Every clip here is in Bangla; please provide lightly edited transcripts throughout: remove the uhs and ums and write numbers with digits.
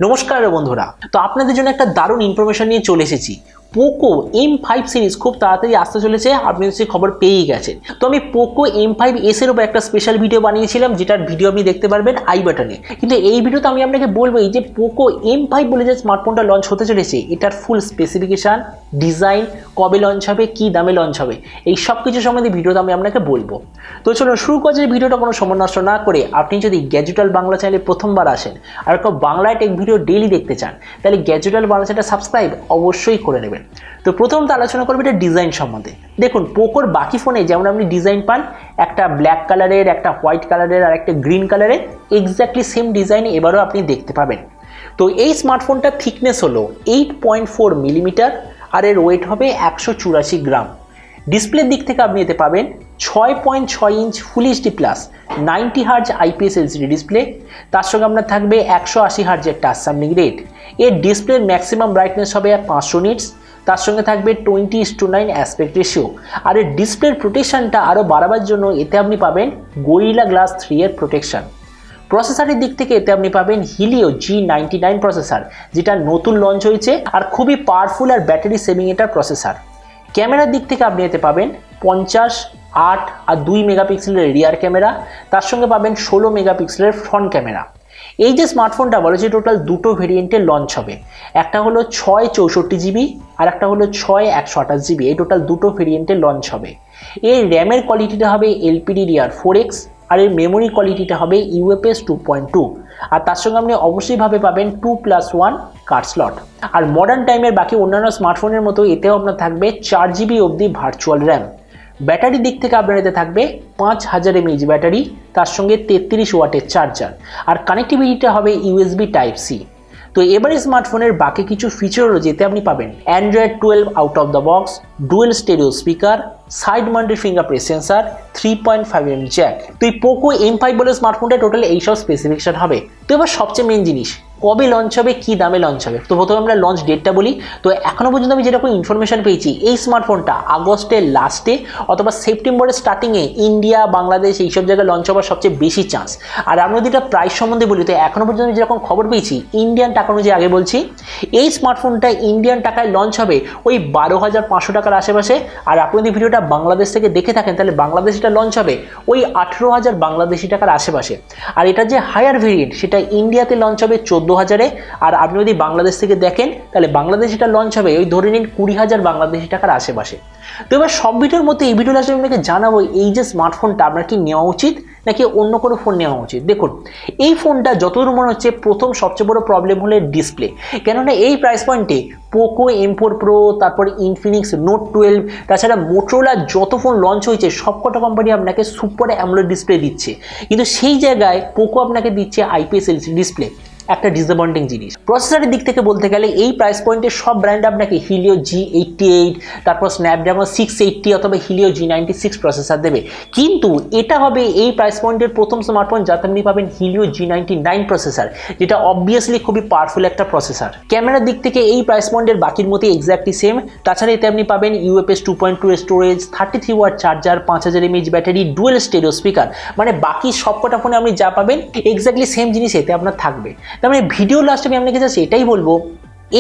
নমস্কার বন্ধুরা, তো আপনাদের জন্য একটা দারুণ ইনফরমেশন নিয়ে চলে এসেছি। পোকো M5 সিরিজ খুব তাড়াতাড়ি আসতে চলেছে, আপনি নিশ্চয়ই খবর পেয়েই গেছেন। তো আমি পোকো M5s এর উপর একটা স্পেশাল ভিডিও বানিয়েছিলাম, যেটার ভিডিও আপনি দেখতে পারবেন আই বাটনে। কিন্তু এই ভিডিওতে আমি আপনাকে বলবো এই যে পোকো M5 বলে যে স্মার্টফোনটা লঞ্চ হতে চলেছে, এটার ফুল স্পেসিফিকেশান, ডিজাইন, কবে লঞ্চ হবে, কি দামে লঞ্চ হবে, এই সব কিছু সম্বন্ধে ভিডিওতে আমি আপনাকে বলবো। তো চলুন শুরু করছি ভিডিওটা কোনো সময় নষ্ট না করে। আপনি যদি গ্যাজেট ওয়ার্ল্ড বাংলা চ্যানেলে প্রথমবার আসেন আর কেউ বাংলায় টেক ভিডিও ডেইলি দেখতে চান, তাহলে গ্যাজেট ওয়ার্ল্ড বাংলা চ্যানেলটা সাবস্ক্রাইব অবশ্যই করে নেবেন। তো প্রথমত আলোচনা করবো এটা ডিজাইন সম্বন্ধে। দেখুন, পোকোর বাকি ফোনে যেমন আপনি ডিজাইন পান, একটা ব্ল্যাক কালারের, একটা হোয়াইট কালারের আর একটা গ্রিন কালারের, এক্স্যাক্টলি সেম ডিজাইন এবারও আপনি দেখতে পাবেন। তো এই স্মার্টফোনটার থিকনেস হলো 8.4 মিলিমিটার আর এর ওয়েট হবে 184 গ্রাম। ডিসপ্লের দিক থেকে আপনি এতে পাবেন 6.6 inch full HD plus 90 hertz IPS LCD display. তার সঙ্গে আপনার থাকবে 180 হার্জের টাচ সামনিং রেট। এর ডিসপ্লের ম্যাক্সিমাম ব্রাইটনেস হবে 500 নিটস। তার সঙ্গে থাকবে 20:9 অ্যাসপেক্ট রেশিও। আর এর ডিসপ্লের প্রোটেকশনটা আরও বাড়াবার জন্য এতে আপনি পাবেন গরিলা গ্লাস 3 এর প্রোটেকশন। প্রসেসরের দিক থেকে এতে আপনি পাবেন হিলিও G99 প্রসেসর, যেটা নতুন লঞ্চ হয়েছে আর খুবই পাওয়ারফুল আর ব্যাটারি সেভিং এটার প্রসেসর। ক্যামেরার দিক থেকে আপনি এতে পাবেন 50, 8 আর 2 মেগাপিক্সেলের রিয়ার ক্যামেরা। তার সঙ্গে পাবেন 16 মেগাপিক্সেলের ফ্রন্ট ক্যামেরা। এই যে স্মার্টফোনটা বলেছে টোটাল দুটো ভেরিয়েন্টে লঞ্চ হবে, একটা হলো 664GB আর একটা হলো 6128GB। এই টোটাল দুটো ভেরিয়েন্টে লঞ্চ হবে। এর র্যামের কোয়ালিটিটা হবে LPDDR4X আর এর মেমোরি কোয়ালিটিটা হবে UFS 2.2। আর তার সঙ্গে আপনি অবশ্যইভাবে পাবেন 2+1 কার্ড স্লট। আর মডার্ন টাইমের বাকি অন্যান্য স্মার্টফোনের মতো এতেও আপনার থাকবে 4GB অবধি ভার্চুয়াল র্যাম। ব্যাটারি দিক থেকে আপনার এতে থাকবে 5000 mAh ব্যাটারি, তার সঙ্গে 33 ওয়াটের চার্জার। আর কানেক্টিভিটিটা হবে USB Type-C। তো এবারে স্মার্টফোনের বাকি কিছু ফিচার হলো যেতে আপনি পাবেন Android 12 out of the box, dual stereo speaker, side mounted fingerprint sensor, 3.5mm jack. তো এই পোকো M5 বলে স্মার্টফোনটা টোটাল এইসব স্পেসিফিকেশন হবে। তো এবার সবচেয়ে মেন জিনিস, কবে লঞ্চ হবে, কি দামে লঞ্চ হবে। তো প্রথমে আমরা লঞ্চ ডেটটা বলি। তো এখনো পর্যন্ত আমি যেরকম ইনফরমেশন পেয়েছি, এই স্মার্টফোনটা আগস্টের লাস্টে অথবা সেপ্টেম্বরের স্টার্টিংয়ে ইন্ডিয়া, বাংলাদেশ এইসব জায়গায় লঞ্চ হওয়ার সবচেয়ে বেশি চান্স। আর আমরা যদি এটা প্রাইস সম্বন্ধে বলি, তো এখনো পর্যন্ত আমি যেরকম খবর পেয়েছি ইন্ডিয়ান টাকা অনুযায়ী আগে বলছি, এই স্মার্টফোনটা ইন্ডিয়ান টাকায় লঞ্চ হবে ওই 12,500 টাকার আশেপাশে। আর আপনি যদি ভিডিওটা বাংলাদেশ থেকে দেখে থাকেন, তাহলে বাংলাদেশিটা লঞ্চ হবে ওই 18,000 বাংলাদেশি টাকার আশেপাশে। আর এটা যে হায়ার ভেরিয়েন্ট, সেটা ইন্ডিয়াতে লঞ্চ হবে 14,000-এ। আর আপনি যদি বাংলাদেশ থেকে দেখেন, তাহলে বাংলাদেশিটা লঞ্চ হবে ওই ধরে নিন 20,000 বাংলাদেশি টাকার আশেপাশে। তো এবার সব ভিডিওর মধ্যে এই ভিডিওটা আসলে আপনাকে জানাবো এই যে স্মার্টফোনটা আপনার কি নেওয়া উচিত নাকি অন্য কোনো ফোন নেওয়া উচিত। দেখুন, এই ফোনটা যতদূর মনে হচ্ছে প্রথম সবচেয়ে বড় প্রবলেম হলো ডিসপ্লে। কেননা এই প্রাইস পয়েন্টে পোকো M4 Pro, তারপর ইনফিনিক্স নোট 12, তাছাড়া মোটরোলা যত ফোন লঞ্চ হয়েছে সবকটা কোম্পানি আপনাকে সুপার অ্যামোলেড ডিসপ্লে দিচ্ছে, কিন্তু সেই জায়গায় পোকো আপনাকে দিচ্ছে IPS LCD ডিসপ্লে। একটা ডিসঅ্যাপয়েন্টিং জিনিস। প্রসেসরের দিক থেকে বলতে গেলে এই প্রাইস পয়েন্টে সব ব্র্যান্ড আপনাকে হিলিও G88, তারপর স্ন্যাপড্রাগন 680 অথবা হিলিও G96 প্রসেসর দেবে। কিন্তু এটা হবে এই প্রাইস পয়েন্টের প্রথম স্মার্টফোন যাতে আপনি পাবেন হিলিও G99 প্রসেসর, যেটা অবভিয়াসলি খুবই পাওয়ারফুল একটা প্রসেসর। ক্যামেরার দিক থেকে এই প্রাইস পয়েন্টের বাকির মতো এক্স্যাক্টলি সেম। তাছাড়া এতে আপনি পাবেন UFS 2.2 storage, 33 watt charger, 5000 mAh battery, dual stereo speaker. মানে বাকি সবকটা ফোনে আপনি যা পাবেন এক্স্যাক্টলি সেম জিনিস এতে আপনার থাকবে। তার মানে ভিডিও লাস্টে আমি আপনাকে জাস্ট এটাই বলবো,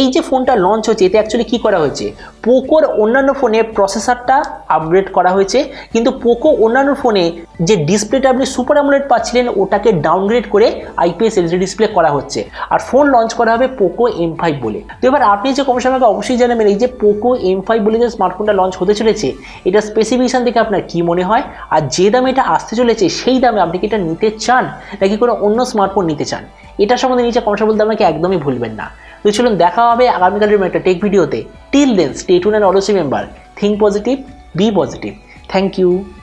এই যে ফোনটা লঞ্চ হচ্ছে এতে অ্যাকচুয়ালি কী করা হয়েছে, পোকোর অন্যান্য ফোনে প্রসেসরটা আপগ্রেড করা হয়েছে, কিন্তু পোকো অন্যান্য ফোনে যে ডিসপ্লেটা আপনি সুপার অ্যামোলেড পাচ্ছিলেন ওটাকে ডাউনগ্রেড করে IPS LCD ডিসপ্লে করা হচ্ছে। আর ফোন লঞ্চ করা হবে পোকো M5 বলে। তো এবার আপনি যে কমেন্ট আমাকে অবশ্যই জানাবেন এই যে পোকো M5 বলে যে স্মার্টফোনটা লঞ্চ হতে চলেছে, এটা স্পেসিফিকেশন থেকে আপনার কী মনে হয়, আর যে দামে এটা আসতে চলেছে সেই দামে আপনি কি এটা নিতে চান নাকি কোনো অন্য স্মার্টফোন নিতে চান, এটা সম্বন্ধে নিচে কমেন্ট বলতে আমাকে একদমই ভুলবেন না। তো চলুন দেখা হবে আগামীকালের একটা টেক ভিডিওতে। Till then stay tune and always remember, think positive, be positive. Thank you.